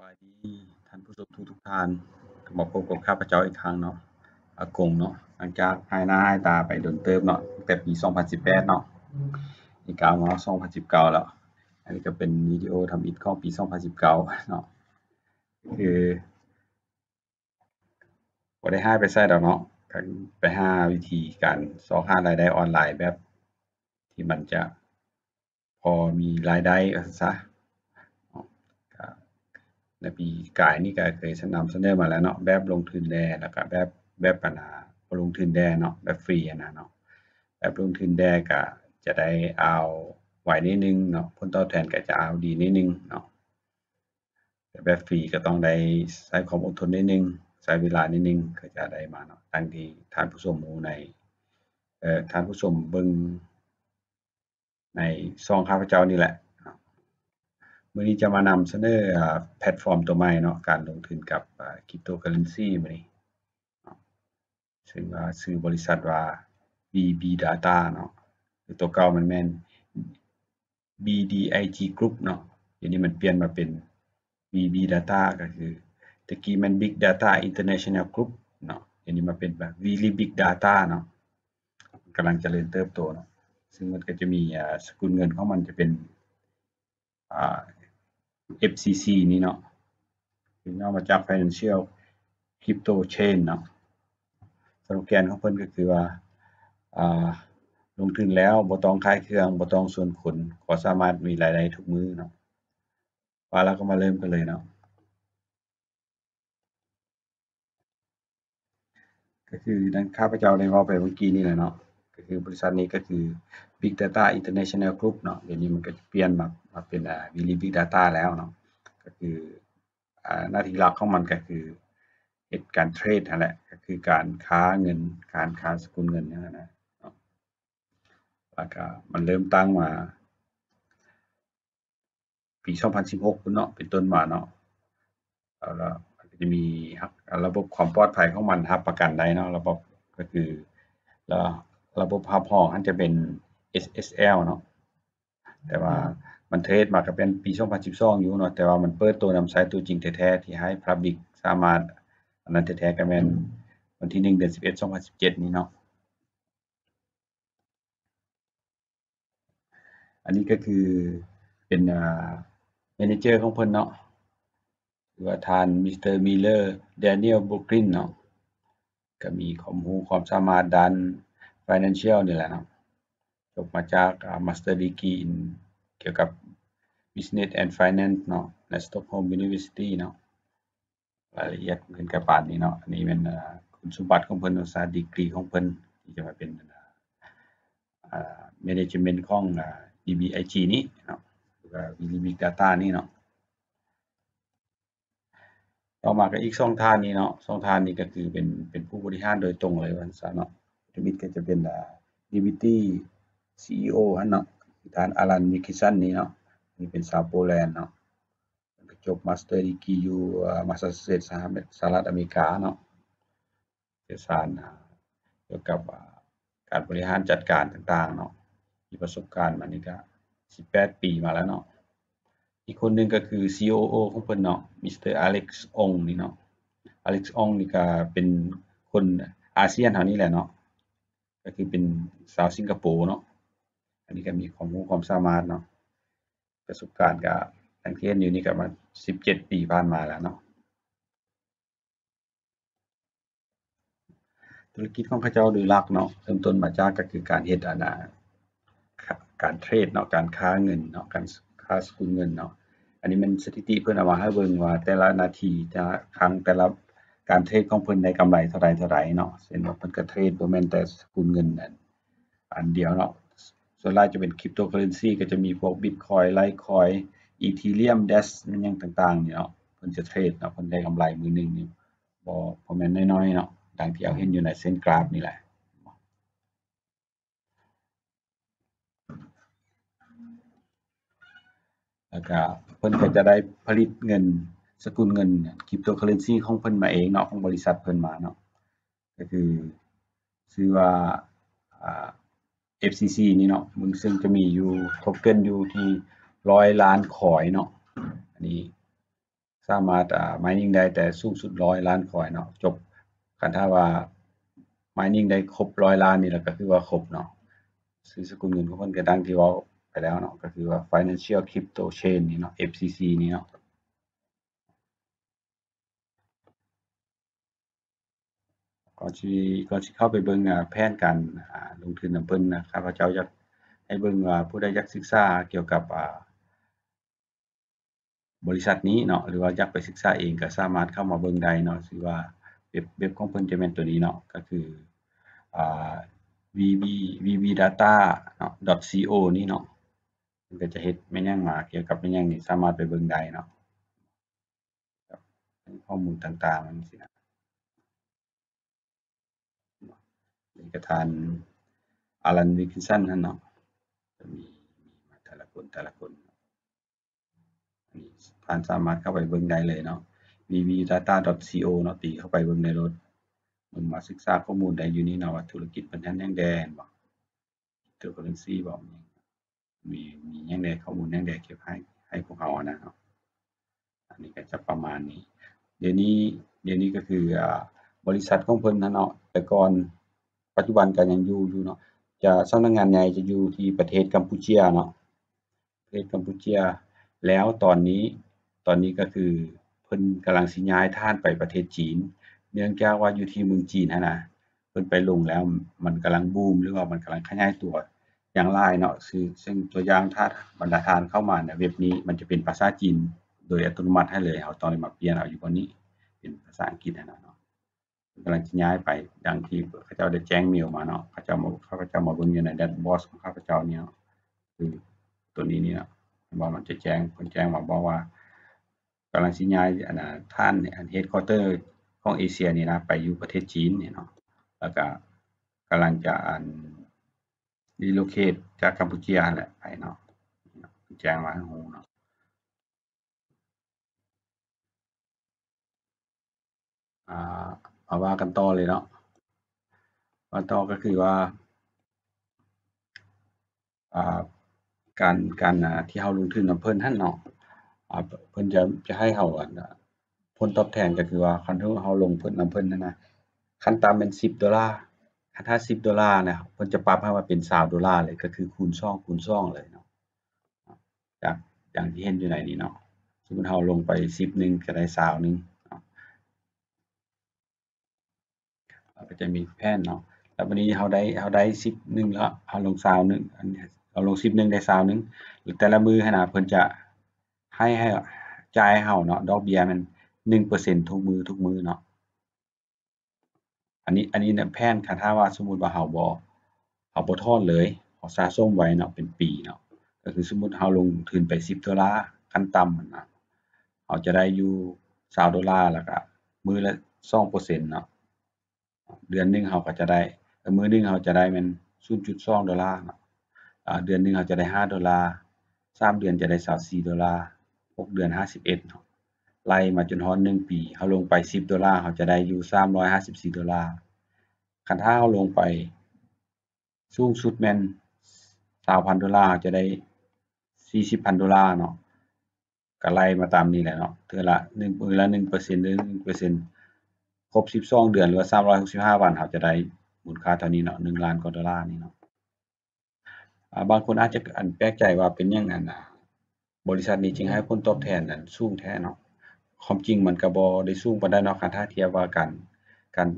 ายดีท่านผู้ชมทุกท่านก็มาพบกับข้าพเจ้าอีกครั้งเนาะอากงเนาะหลังจากหายหน้าหายตาไปโดนเติมเนาะตั้งแต่ปี2018เนาะนี่ก้าวมา2019แล้วอันนี้ก็เป็นวิดีโอทำอิฐของปี2019เนาะคือบ่ได้หายไปไสดอกเนาะก็ไปหาวิธีการเสาะหารายได้ออนไลน์แบบที่มันจะพอมีรายได้ว่าซั่นซะเนาะก็ในปีกายนี่ก็เคยนำเสนอมาแล้วเนาะแบบลงทุนแน่แล้วก็แบบอันบ่ลงทุนแน่เนาะแบบฟรีอะนะเนาะแบบลงทุนแน่ก็จะได้เอาไว้นิดหนึ่งเนาะผลตอบแทนก็จะเอาดีนิดหนึ่งเนาะแต่แบบฟรีก็ต้องได้ใช้ความอดทนนิดหนึ่งใช้เวลานิดหนึ่งก็จะได้มาเนาะดังที่ท่านผู้ชมรู้ในท่านผู้ชมเบิ่งในช่องข้าพเจ้านี่แหละเนาะมื้อนี้จะมานำเสนอแพลตฟอร์มตัวใหม่เนาะการลงทุนกับCryptocurrency มื้อนี้เนาะซึ่งว่าชื่อบริษัทว่า BB Data เนาะคือตัวเก่ามันแม่น BDIG Group เนาะเดี๋ยวนี้มันเปลี่ยนมาเป็น BB Data ก็คือตะกี้มัน Big Data International Group เนาะเดี๋ยวนี้มาเป็นแบบ Really Big Data เนาะกำลังเจริญเติบโตเนาะซึ่งมันก็จะมีสกุลเงินของมันจะเป็นFCC นี่เนาะซึ่งย่อมาจาก Financial Crypto Chain เนาะสโลแกนของเพิ่นก็คือว่าลงทุนแล้วบ่ต้องขายเครื่องบ่ต้องส่วนขนขอสามารถมีรายได้ทุกมื้อเนาะว่าแล้วก็มาเริ่มกันเลยเนาะก็คือดังข้าพเจ้าได้เว้าไปเมื่อกี้นี่แหละเนาะก็คือบริษัทนี้ก็คือ Big Data International Group เนาะเดี๋ยวนี้มันก็เปลี่ยนมาเป็นReally Big Data แล้วเนาะก็คือหน้าที่หลักของมันก็คือเฮ็ดการเทรดนั่นแหละก็คือการค้าเงินการค้าสกุลเงินนั่นน่ะเนาะแล้วก็มันเริ่มตั้งมาปี2016พู้นเนาะเป็นต้นมาเนาะแล้วมันก็จะมีระบบความปลอดภัยของมันรับประกันได้เนาะระบบก็คือแล้วระบบรับรองมันจะเป็น SSL เนาะแต่ว่ามันเทรดมาก็เป็นปี2012อยู่เนาะแต่ว่ามันเปิดตัวนำใช้ตัวจริงแท้ๆที่ให้ Public สามารถอันนั้นแท้ๆก็แม่นวันที่1เดือน11 2017นี้เนาะอันนี้ก็คือเป็นManager ของเพิ่นเนาะหรือว่าท่านมิสเตอร์ Miller Daniel Brooklyn เนาะก็มีความรู้ความสามารถด้าน Financial นี่แหละเนาะจบมาจากMaster Degree in เกี่ยวกับ Business and Finance เนาะใน Stockholm University เนาะรายละเอียดเพิ่นก็ปานนี้เนาะอันนี้แม่นคุณสมบัติของเพิ่นว่าซะดีกรีของเพิ่นที่จะมาเป็นManagement ของBBIG นี้เนาะหรือว่า Really Big Data นี้เนาะต่อมาก็อีก2ท่านนี้เนาะ2ท่านนี้ก็คือเป็นผู้บริหารโดยตรงเลยว่าซั่นซะเนาะจะมีก็จะเป็นLiberty CEO หั่นเนาะท่าน Alan Michelson นี่เนาะนี่เป็นชาวโปแลนด์เนาะเพิ่นก็จบ Master Degree อยู่Massachusetts สหรัฐอเมริกาเนาะเชี่ยวชาญเกี่ยวกับการบริหารจัดการต่างๆเนาะมีประสบการณ์มานี่ก็18ปีมาแล้วเนาะอีกคนหนึ่งก็คือ COO ของเพิ่นเนาะมิสเตอร์ Alex Ong นี่เนาะ Alex Ong นี่ก็เป็นคนอาเซียนเฮานี่แหละเนาะก็คือเป็นชาวสิงคโปร์เนาะอันนี้ก็มีความรู้ความสามารถเนาะประสบการณ์ก็ตั้งเรียนอยู่นี่ก็มา17ปีผ่านมาแล้วเนาะธุรกิจของเขาเจ้าโดยหลักเนาะเริ่มต้นมาจากก็คือการเฮ็ดการเทรดเนาะการค้าเงินเนาะการค้าสกุลเงินเนาะอันนี้มันสถิติเพิ่นเอามาให้เบิ่งว่าแต่ละนาทีแต่ละครั้งแต่ละการเทรดของเพิ่นได้กำไรเท่าใดเนาะเช่นว่าเพิ่นก็เทรดบ่แม่นแต่สกุลเงินอันเดียวเนาะส่วนหลายจะเป็น Cryptocurrency ก็จะมีพวก Bitcoin Litecoin Ethereum Dash มันหยังต่างๆนี่เนาะเพิ่นจะเทรดเนาะเพิ่นได้กำไรมื้อหนึ่งนี่บ่แม่นน้อยๆเนาะดังที่เราเห็นอยู่ในเส้นกราฟนี่แหละแล้วก็เพิ่นก็จะได้ผลิตเงินสกุลเงิน Cryptocurrency ของเพิ่นมาเองเนาะของบริษัทเพิ่นมาเนาะก็คือชื่อว่าอ่า FCC นี่เนาะมึงซึ่งจะมีอยู่โทเค็นอยู่ที่100ล้านคอยเนาะอันนี้ สามารถmining ได้แต่สูงสุด100 ล้านคอยเนาะจบคันถ้าว่า mining ได้ครบ100 ล้านนี่แหละก็คือว่าครบเนาะชื่อสกุลเงินของเพิ่นก็ดังที่เว้าไปแล้วเนาะก็คือว่า Financial Crypto Chain นี่เนาะ FCC นี่เนาะก่อนสิเข้าไปเบิ่งแผนการลงทุนนำเพิ่นนะข้าพเจ้าอยากให้เบิ่งว่าผู้ใดอยากศึกษาเกี่ยวกับบริษัทนี้เนาะหรือว่าอยากไปศึกษาเองก็สามารถเข้ามาเบิ่งได้เนาะชื่อว่าเว็บของเพิ่นจะแม่นตัวนี้เนาะก็คืออ่า vbdata เนาะ .co นี่เนาะมันก็จะเฮ็ดแม่นหยังมาเกี่ยวกับแม่นหยังนี่สามารถไปเบิ่งได้เนาะครับข้อมูลต่างๆจังซี่นะนี่ก็ท่าน Alan Wilkinson นั่นเนาะจะมีมาแต่ละคนอันนี้ท่านสามารถเข้าไปเบิ่งได้เลยเนาะ vbdata.co เนาะตีเข้าไปเบิ่งในรถมึงมาศึกษาข้อมูลได้อยู่นี่เนาะว่าธุรกิจเพิ่นเฮ็ดแนวใดแม่นบ่ cryptocurrency บ่มีหยังใดข้อมูลหยังใดเก็บให้พวกเราอะนะครับอันนี้ก็จะประมาณนี้เดี๋ยวนี้ก็คือบริษัทของเพิ่นนั่นเนาะแต่ก่อนปัจจุบันก็ยังอยู่เนาะจะสำนักงานใหญ่จะอยู่ที่ประเทศกัมพูเชียเนาะประเทศกัมพูเชียแล้วตอนนี้ก็คือเพิ่นกำลังสิย้ายฐานไปประเทศจีนเนื่องจากว่าอยู่ที่เมืองจีนหั้นน่ะเพิ่นไปลงแล้วมันกำลังบูมหรือว่ามันกำลังขยายตัวอย่างหลายเนาะซึ่งตัวอย่างถ้าบรรดาทานเข้ามาเนี่ยเว็บนี้มันจะเป็นภาษาจีนโดยอัตโนมัติให้เลยเราต้องมาเปลี่ยนเอาอยู่บนนี้เป็นภาษาอังกฤษหั้นน่ะเนาะกำลังสิย้ายไปดังที่เขาเจ้าได้แจ้งเมลมาเนาะเขาเจ้ามาเบิ่งอยู่ในแดชบอร์ดของข้าพเจ้านี่เนาะคือตัวนี้นี่เนาะว่ามันจะแจ้งเพิ่นแจ้งมาบอกว่ากำลังสิย้ายอันน่ะฐานอัน Headquarter ของเอเชียนี่นะไปอยู่ประเทศจีนนี่เนาะแล้วก็กำลังจะrelocate จากกัมพูชานั่นแหละไปเนาะแจ้งมาให้รู้เนาะอ่มาว่ากันต่อเลยเนาะว่าต่อก็คือว่าอ่าการที่เราลงทุนนำเพิ่นหั้นเนาะเพิ่นจะให้เราผลตอบแทนก็คือว่าคันเราลงเพิ่นนำเพิ่นนั่นนะขั้นต่ำเป็น$10คันถ้า$10เนี่ยเพิ่นจะปรับให้มาเป็น$20เลยก็คือคูณ2เลยเนาะจากอย่างที่เห็นอยู่ในนี้เนาะสมมุติเราลงไป10หนึ่งก็ได้20หนึ่งเนาะก็จะมีแผนเนาะแล้วบัดนี้เราได้10หนึ่งแล้วเราลง20หนึ่งอันนี้เราลง10หนึ่งได้20หนึ่งแต่ละมื้อหั้นน่ะเพิ่นจะให้จ่ายให้เราเนาะดอกเบี้ยมัน1%ทุกมื้อเนาะ อันนี้เนี่ยแพลนคันถ้าว่าสมมุติว่าเราบ่ถอนเลยเราสะสมไว้เนาะเป็นปีเนาะก็คือสมมุติเราลงทุนไป$10ขั้นต่ำนั่นน่ะเราจะได้อยู่$20แล้วก็มื้อละ2%เนาะเดือนหนึ่งเราก็จะได้มื้อหนึ่งเราจะได้แม่น$0.2เนาะเดือนหนึ่งเราจะได้$5 3เดือนจะได้$24 6เดือน51เนาะไล่มาจนฮอด1ปีเราลงไป$10เราจะได้อยู่$354คันถ้าเราลงไปสูงสุดแม่น$20,000จะได้$40,000เนาะก็ไล่มาตามนี้แหละเนาะเทื่อละ1มื้อละ1%หรือ1%ครบ12เดือนหรือว่า365วันเราจะได้มูลค่าเท่านี้เนาะ$1,000,000กว่านี่เนาะบางคนอาจจะแปลกใจว่าเป็นหยังบริษัทนี้จึงให้ผลตอบแทนสูงแท้เนาะความจริงมันก็บ่ได้สูงปานใดเนาะคันถ้าเทียบว่าการ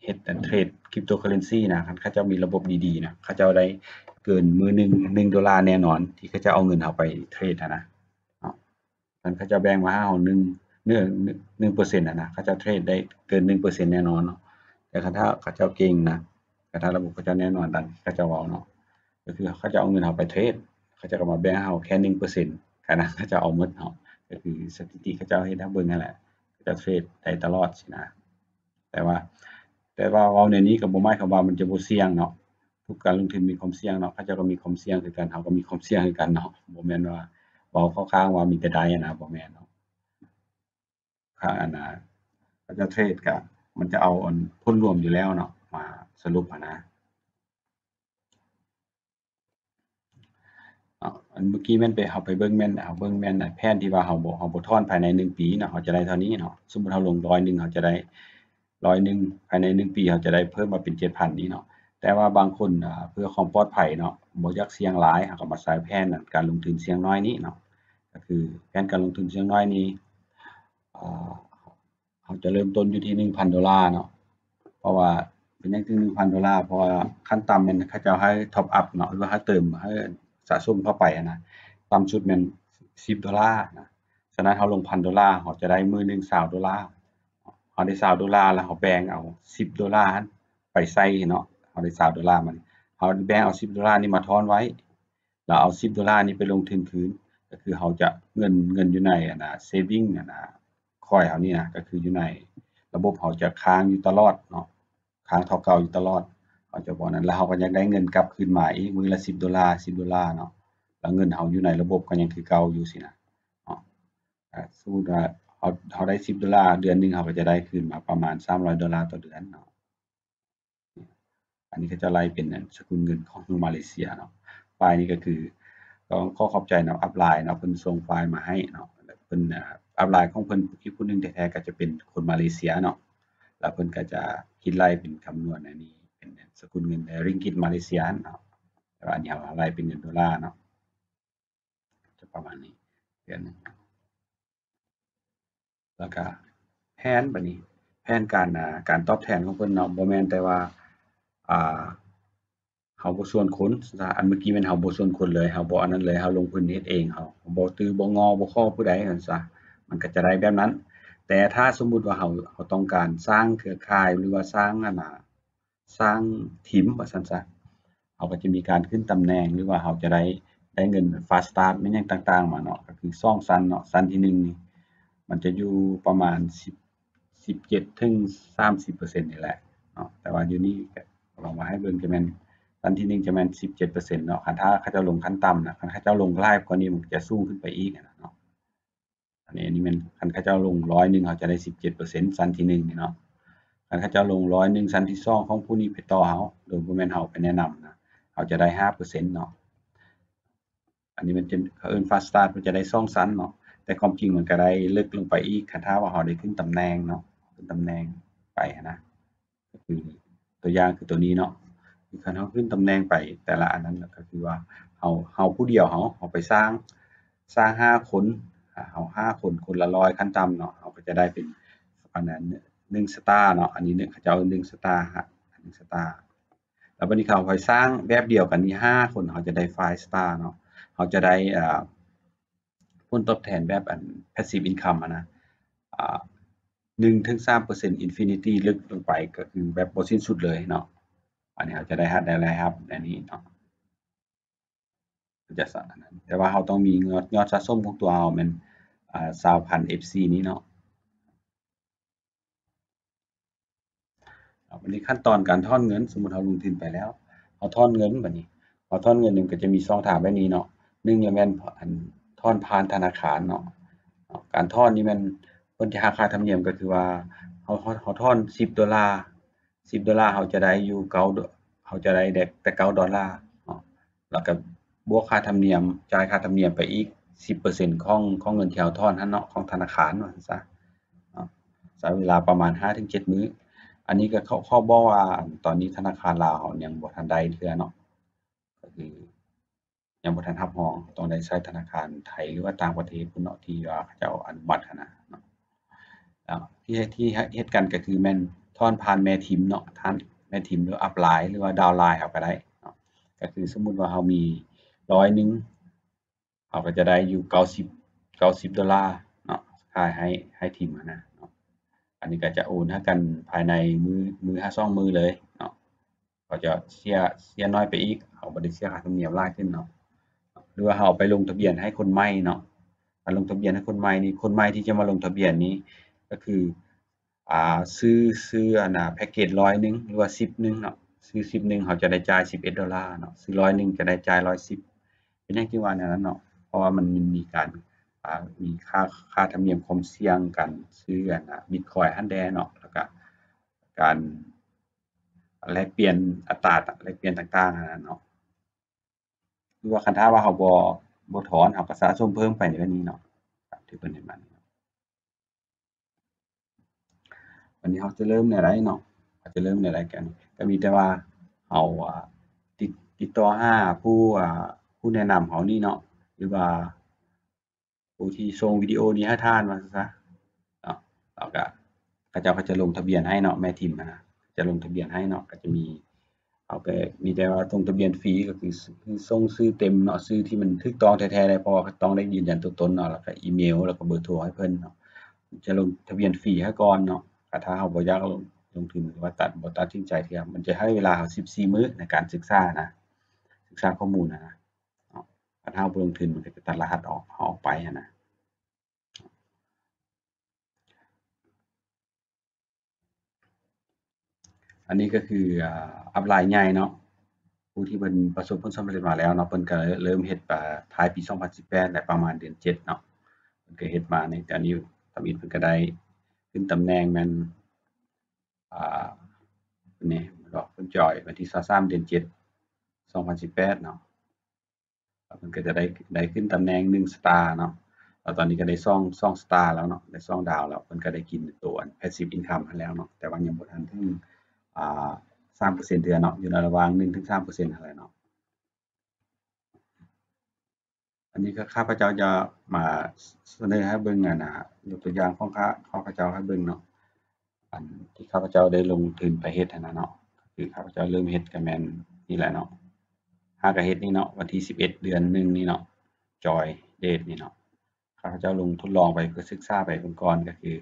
เฮ็ดเทรด Cryptocurrency นะคันเขาเจ้ามีระบบดีๆนะเขาเจ้าได้เกินมื้อหนึ่ง$1แน่นอนที่เขาจะเอาเงินเราไปเทรดอะนะเนาะคันเขาเจ้าแบ่งมาให้เรา1%อะนะเขาเจ้าเทรดได้เกิน1%แน่นอนเนาะแต่คันถ้าเขาเจ้าเก่งนะคันถ้าระบบเขาเจ้าแน่นอนดังที่เขาเจ้าเว้าเนาะก็คือเขาจะเอาเงินเราไปเทรดเขาเจ้าก็มาแบ่งให้เราแค่1%คันนั้นเขาเจ้าเอาหมดเนาะก็คือสถิติเขาเจ้าเฮ็ดให้เบิ่งนั่นแหละเขาเจ้าเทรดได้ตลอดซี้นะ แต่ว่าเว้าแนวนี้ก็บ่หมายความว่ามันจะบ่เสี่ยงเนาะทุกการลงทุนมีความเสี่ยงเนาะเขาเจ้าก็มีความเสี่ยงคือกันเราก็มีความเสี่ยงคือกันเนาะบ่แม่นว่าเว้าเข้าข้างว่ามีแต่ได้อะนะบ่แม่นเนาะข้างเขาจะเทรดก็มันจะเอาผลรวมอยู่แล้วเนาะมาสรุปอะนะเนาะ อันเมื่อกี้แม่นไปเฮาไปเบิ่งแม่นเฮาเบิ่งแม่นแผนที่ว่าเฮาบ่ถอนภายใน1ปีเนาะเฮาจะได้เท่านี้เนาะสมมุติเฮาลง100เฮาจะได้100ภายใน1ปีเฮาจะได้เพิ่มมาเป็น 7,000 นี้เนาะแต่ว่าบางคนเพื่อความปลอดภัยเนาะบ่อยากเสี่ยงหลายเขาก็มาใช้แผนการลงทุนเสี่ยงน้อยนี้เนาะก็คือแผนการลงทุนเสี่ยงน้อยนี้อ่าเขาจะเริ่มต้นอยู่ที่ $1,000 เนาะเพราะว่าเป็นหยังถึง $1,000 เพราะว่าขั้นต่ำแม่นเขาเจ้าให้ top up เนาะหรือว่าให้เติมให้สะสมเข้าไปอะนะต่ำสุดแม่น$10นะฉะนั้นเราลง $1,000 เราจะได้มื้อหนึ่ง$20เราได้$20แล้วเราแบ่งเอา$10นั้นไปใส่เนาะเราได้$20มาเราแบ่งเอา$10นี้มาทอนไว้แล้วเอา$10นี้ไปลงทุนคืนก็คือเราจะเงินอยู่ในอะนะ saving อะนะคอยเรานี่นะก็คืออยู่ในระบบเราจะค้างอยู่ตลอดเนาะค้างเท่าเก่าอยู่ตลอดเขาจะบอกนั้นแล้วเราก็ยังได้เงินกลับคืนมาอีกมื้อละ$10เนาะแล้วเงินเราอยู่ในระบบก็ยังคือเก่าอยู่สินะเนาะสมมุติว่าเราได้$10เดือนหนึ่งเราก็จะได้คืนมาประมาณ$300ต่อเดือนเนาะอันนี้ก็จะไล่เป็นสกุลเงินของมาเลเซียเนาะไฟล์นี้ก็คือต้องขอขอบใจเนาะอัปไลน์เนาะเพิ่นส่งไฟล์มาให้เนาะแล้วเพิ่นอัปไลน์ของเพิ่นอีกผู้หนึ่งแท้ๆก็จะเป็นคนมาเลเซียเนาะแล้วเพิ่นก็จะคิดไล่เป็นคำนวณอันนี้เป็นสกุลเงินริงกิตมาเลเซียเนาะแต่ว่าอันนี้เราไล่เป็นเงินดอลลาร์เนาะจะประมาณนี้เดือนหนึ่งแล้วก็แผนบัดนี้แผนการตอบแทนของเพิ่นเนาะบ่แม่นแต่ว่าอ่าเราบ่ชวนคนอันเมื่อกี้แม่นเราบ่ชวนคนเลยเราบ่อันนั้นเลยเราลงทุนเฮ็ดเองเราบ่ตื้อบ่ง้อบ่ค้อผู้ใดว่าซั่นซะมันก็จะได้แบบนั้นแต่ถ้าสมมุติว่าเราต้องการสร้างเครือข่ายหรือว่าสร้างสร้างทีมว่าซั่นซะเราก็จะมีการขึ้นตำแหน่งหรือว่าเราจะได้เงิน Fast Start แม่นหยังต่างๆมาเนาะก็คือ2ชั้นเนาะชั้นที่1นี่มันจะอยู่ประมาณ17ถึง30%นี่แหละเนาะแต่ว่าอยู่นี่ก็ลองมาให้เบิ่งจะแม่น ขั้นที่1จะแม่น17%เนาะคันถ้าเขาเจ้าลงขั้นต่ำนะคันเขาเจ้าลงหลายกว่านี้มันจะสูงขึ้นไปอีกอะเนาะอันนี้แม่นคันเขาเจ้าลง100เขาจะได้17%ชั้นที่1นี่เนาะคันเขาเจ้าลง100ชั้นที่2ของผู้นี้ไปต่อเราโดยบ่แม่นเราไปแนะนำนะเขาจะได้5%เนาะอันนี้มันจะเขาเอิ้น Fast Start มันจะได้2ชั้นเนาะแต่ความจริงมันก็ได้ลึกลงไปอีกคันถ้าว่าเราได้ขึ้นตำแหน่งเนาะขึ้นตำแหน่งไปหั้นนะก็คือตัวอย่างคือตัวนี้เนาะ คือคันเราขึ้นตำแหน่งไปแต่ละอันนั้นก็คือว่าเราผู้เดียวเราไปสร้าง5คนเรา5คนคนละ100ขั้นต่ำเนาะเราก็จะได้เป็นอันนั้น1สตาร์เนาะอันนี้เนี่ยเขาจะเอา1สตาร์1สตาร์แล้วบัดนี้เขาไปสร้างแบบเดียวกันนี้5คนเขาจะได้5สตาร์เนาะเขาจะได้ผลตอบแทนแบบอัน passive income อะนะอ่า1-3% Infinity ลึกลงไปก็คือแบบบ่สิ้นสุดเลยเนาะ อันนี้เราจะได้ได้อะไรครับอันนี้เนาะจะสอันนั้นแต่ว่าเราต้องมียอดสะสมของตัวเราแม่น20,000 FC นี้เนาะวันนี้ขั้นตอนการถอนเงินสมมุติเราลงทุนไปแล้วเราถอนเงินบัดนี้เราถอนเงินนี่มันก็จะมีช่องทางแบบนี้เนาะ1ก็แม่นอันถอนผ่านธนาคารเนาะการถอนนี่แม่นเพิ่นจะหักค่าธรรมเนียมก็คือว่าเราถอน$10 $10เราจะได้อยู่9เราจะได้แต่$9เนาะแล้วก็บวกค่าธรรมเนียมจ่ายค่าธรรมเนียมไปอีก10%ของเงินที่เราถอนหั้นเนาะของธนาคารว่าซั่นซะเนาะใช้เวลาประมาณ5-7มื้ออันนี้ก็เขาบอกว่าตอนนี้ธนาคารลาวยังบ่ทันได้เทื่อเนาะก็คือยังบ่ทันรับรองต้องได้ใช้ธนาคารไทยหรือว่าต่างประเทศพุ่นเนาะที่ว่าเขาเจ้าอนุมัติหั้นน่ะเนาะที่เฮ็ดกันก็คือแม่นถอนผ่านแม่ทิมเนาะผ่านแม่ทิมหรืออัปไลน์หรือว่าดาวน์ไลน์เอาก็ได้เนาะก็คือสมมุติว่าเรามี100เราก็จะได้อยู่$90เนาะค่าให้ทิมอะนะเนาะอันนี้ก็จะโอนให้กันภายในมื้อ2มื้อเลยเนาะก็จะเสียน้อยไปอีกเราบ่ได้เสียค่าธรรมเนียมหลายขึ้นเนาะหรือว่าเราไปลงทะเบียนให้คนใหม่เนาะการลงทะเบียนให้คนใหม่นี่คนใหม่ที่จะมาลงทะเบียนนี้ก็คือซื้ออันน่ะแพ็กเกจ100หรือว่า10เนาะซื้อ10เราจะได้จ่าย$11เนาะซื้อ100จะได้จ่าย110เป็นหยังจึงว่าแนวนั้นเนาะเพราะว่ามันมีการมีค่าธรรมเนียมความเสี่ยงการซื้ออันน่ะบิตคอยน์หั้นแหน่เนาะแล้วก็การแลกเปลี่ยนอัตราแลกเปลี่ยนต่างๆหั้นน่ะเนาะหรือว่าคันถ้าว่าเรา บ่ถอนเฮาก็สะสมเพิ่มไปในแบบนี้เนาะที่เพิ่นเฮ็ดมาวันนี้เฮาจะเริ่มแนวใดเนาะเราจะเริ่มแนวใดกันก็มีแต่ว่าเฮาติดติดต่อหาผู้แนะนำเฮานี่เนาะหรือว่าผู้ที่ส่งวิดีโอนี้ให้ท่านว่าซะเนาะแล้วก็เขาเจ้าก็จะลงทะเบียนให้เนาะแม่ทีมอะนะจะลงทะเบียนให้เนาะก็จะมีเอาไปมีแต่ว่าลงทะเบียนฟรีก็คือส่งชื่อเต็มเนาะชื่อที่มันถูกต้องแท้ๆเลยเพราะว่าก็ต้องได้ยืนยันตัวตนเนาะแล้วก็อีเมลแล้วก็เบอร์โทรให้เพิ่นเนาะจะลงทะเบียนฟรีให้ก่อนเนาะก็ถ้าเราบ่อยากลงทุนหรือว่าบ่ตัดสินใจที่จะมันจะให้เวลาเรา14มื้อในการศึกษานะศึกษาข้อมูลนะเนาะถ้าเราบ่ลงทุนมันก็จะตัดรหัสออกไปอะนะ อันนี้ก็คืออัปไลน์ใหญ่เนาะผู้ที่เพิ่นประสบผลสำเร็จมาแล้วเนาะเพิ่นก็เริ่มเฮ็ดท้ายปี2018และประมาณเดือน7เนาะเพิ่นก็เฮ็ดมาในตอนนี้ทำอิฐเพิ่นก็ได้ขึ้นตำแหน่งแม่นอ่านี่ดอกเพิ่นจอยวันที่23เดือน7 2018เนาะแล้วเพิ่นก็จะได้ขึ้นตำแหน่ง1สตาร์เนาะแล้วตอนนี้ก็ได้2สตาร์แล้วเนาะได้2ดาวแล้วเพิ่นก็ได้กินตัวอัน Passive Income หั้นแล้วเนาะแต่ว่ายังบ่ทันถึงอ่า3%เทื่อเนาะอยู่ในระหว่าง 1-3% นั่นแหละเนาะ อันนี้ก็ข้าพเจ้าจะมาเสนอให้เบิ่งยกตัวอย่างของข้าพเจ้าให้เบิ่งเนาะอันที่ข้าพเจ้าได้ลงทุนไปเฮ็ดหั้นน่ะเนาะก็คือข้าพเจ้าเริ่มเฮ็ดก็แม่นนี่แหละเนาะหาก็เฮ็ดนี่เนาะวันที่11เดือน1นี่เนาะจอยเดตนี่เนาะข้าพเจ้าลงทดลองไปเพื่อศึกษาไปเบิ่งก่อนก็คือ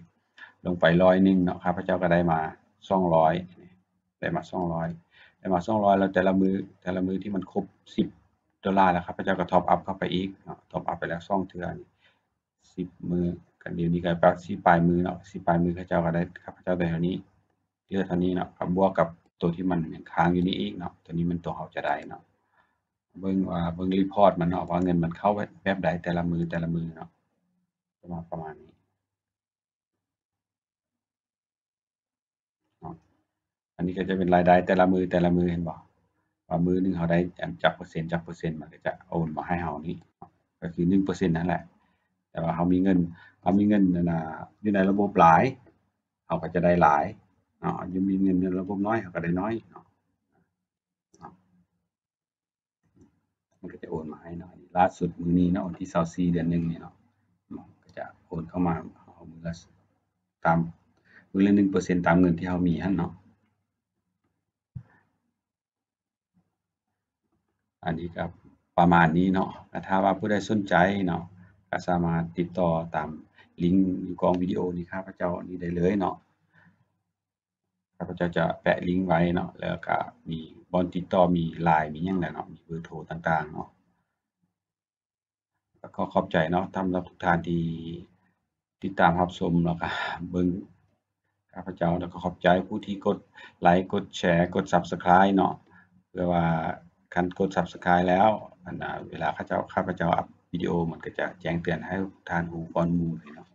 ลงไป100เนาะข้าพเจ้าก็ได้มา200ได้มา200ได้มา200แล้วแต่ละมื้อที่มันครบ$10แล้วข้าพเจ้าก็ top up เข้าไปอีกเนาะ top up ไปแล้ว2เทื่อนี่10มื้อก็เดี๋ยวนี้ก็สิปลายมื้อเนาะสิปลายมื้อเขาเจ้าก็ได้ข้าพเจ้าได้เท่านี้เหลือเท่านี้เนาะก็บวกกับตัวที่มันยังค้างอยู่นี่อีกเนาะตัวนี้มันตัวเราจะได้เนาะเบิ่ง report มันเนาะว่าเงินมันเข้าแบบใดแต่ละมื้อเนาะประมาณนี้เนาะอันนี้ก็จะเป็นรายได้แต่ละมื้อเห็นบ่ว่ามื้อหนึ่งเราได้อันจักเปอร์เซ็นต์มันก็จะโอนมาให้เรานี่เนาะก็คือ1%นั่นแหละแต่ว่าเรามีเงินนั่นน่ะอยู่ในระบบหลายเราก็จะได้หลายเนาะยังมีเงินในระบบน้อยเราก็ได้น้อยเนาะมันก็จะโอนมาให้เนาะล่าสุดมื้อนี้เนาะวันที่24เดือน1นี่เนาะก็จะโอนเข้ามาเรามื้อละตามมื้อละ1%ตามเงินที่เรามีหั้นเนาะ อันนี้ก็ประมาณนี้เนาะแต่ถ้าว่าผู้ใดสนใจเนาะก็สามารถติดต่อตามลิงก์อยู่กองวิดีโอนี้ข้าพเจ้านี้ได้เลยเนาะข้าพเจ้าจะแปะลิงก์ไว้เนาะแล้วก็มีบอนติดต่อมี LINE มีหยังแหละเนาะมีเบอร์โทรต่างๆเนาะแล้วก็ขอบใจเนาะสำหรับทุกท่านที่ติดตามรับชมแล้วก็เบิ่งข้าพเจ้าแล้วก็ขอบใจผู้ที่กดไลก์กดแชร์กด Subscribe เนาะเพื่อว่าคันกด Subscribe แล้วอันเวลาข้าพเจ้าอัปวิดีโอมันก็จะแจ้งเตือนให้ทุกท่านรู้ก่อนหมู่เลยเนาะ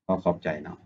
ก็ขอบใจเนาะ